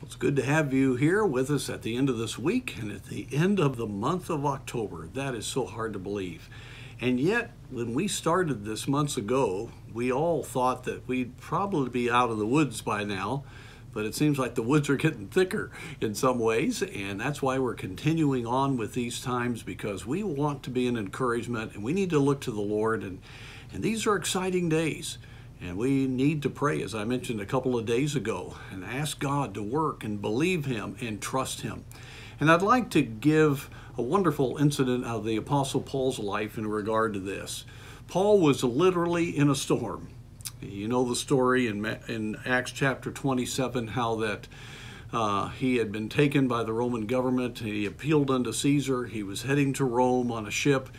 It's good to have you here with us at the end of this week and at the end of the month of October. That is so hard to believe. And yet, when we started this months ago, we all thought that we'd probably be out of the woods by now, but it seems like the woods are getting thicker in some ways, and that's why we're continuing on with these times, because we want to be an encouragement and we need to look to the Lord, and these are exciting days. And we need to pray, as I mentioned a couple of days ago, and ask God to work and believe Him and trust Him. And I'd like to give a wonderful incident of the Apostle Paul's life in regard to this. Paul was literally in a storm. You know the story in Acts chapter 27, how that he had been taken by the Roman government. He appealed unto Caesar. He was heading to Rome on a ship,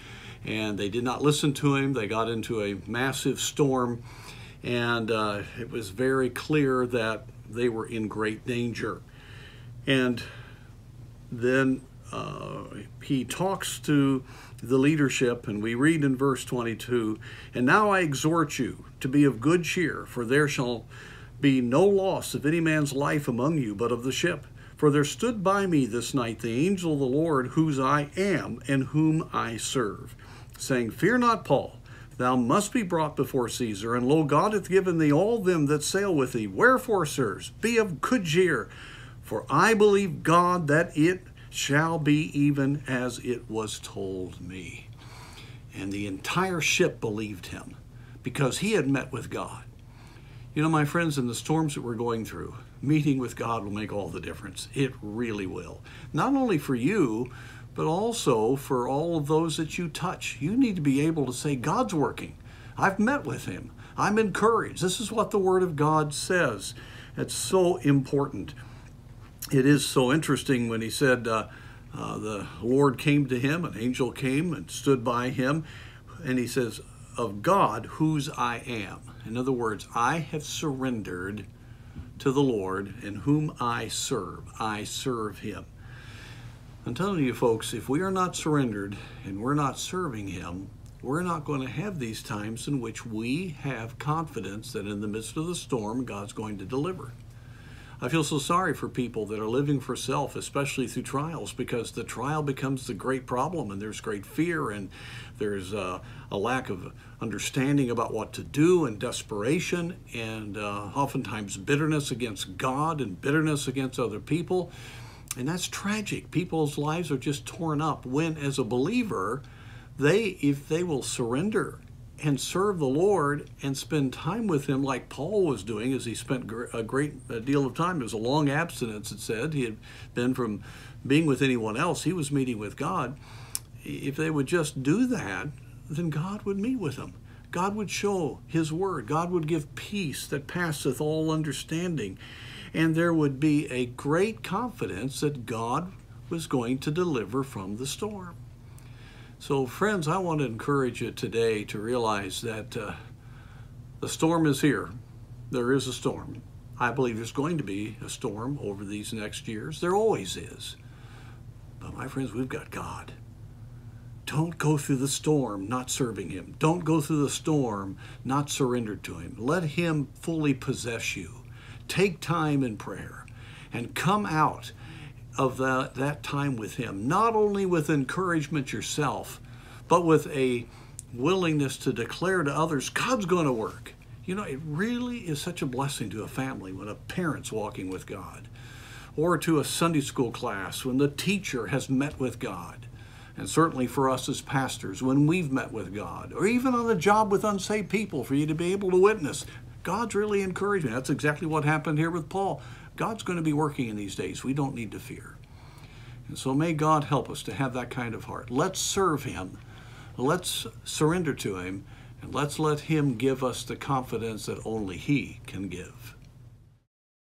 and they did not listen to him. They got into a massive storm. And it was very clear that they were in great danger. And then he talks to the leadership, and we read in verse 22, "And now I exhort you to be of good cheer, for there shall be no loss of any man's life among you, but of the ship. For there stood by me this night the angel of the Lord, whose I am and whom I serve, saying, Fear not, Paul. Thou must be brought before Caesar, and lo, God hath given thee all them that sail with thee. Wherefore, sirs, be of good cheer, for I believe God that it shall be even as it was told me." And the entire ship believed him, because he had met with God. You know, my friends, in the storms that we're going through, meeting with God will make all the difference. It really will. Not only for you, but also for all of those that you touch. You need to be able to say, God's working. I've met with Him. I'm encouraged. This is what the Word of God says. It's so important. It is so interesting when he said the Lord came to him, an angel came and stood by him, and he says, of God, whose I am. In other words, I have surrendered to the Lord, and whom I serve Him. I'm telling you, folks, if we are not surrendered and we're not serving Him, we're not going to have these times in which we have confidence that in the midst of the storm, God's going to deliver. I feel so sorry for people that are living for self, especially through trials, because the trial becomes the great problem, and there's great fear, and there's a lack of understanding about what to do, and desperation, and oftentimes bitterness against God and bitterness against other people. And that's tragic. People's lives are just torn up when, as a believer, if they will surrender and serve the Lord and spend time with Him like Paul was doing, as he spent a great deal of time. It was a long abstinence, it said. He had been from being with anyone else. He was meeting with God. If they would just do that, then God would meet with them. God would show His Word. God would give peace that passeth all understanding. And there would be a great confidence that God was going to deliver from the storm. So, friends, I want to encourage you today to realize that the storm is here. There is a storm. I believe there's going to be a storm over these next years. There always is. But, my friends, we've got God. Don't go through the storm not serving Him. Don't go through the storm not surrendered to Him. Let Him fully possess you. Take time in prayer and come out of that time with Him, not only with encouragement yourself, but with a willingness to declare to others, God's going to work. You know, it really is such a blessing to a family when a parent's walking with God, or to a Sunday school class when the teacher has met with God. And certainly for us as pastors, when we've met with God, or even on a job with unsaved people, for you to be able to witness, God's really encouraging. That's exactly what happened here with Paul. God's going to be working in these days. We don't need to fear. And so may God help us to have that kind of heart. Let's serve Him. Let's surrender to Him. And let's let Him give us the confidence that only He can give.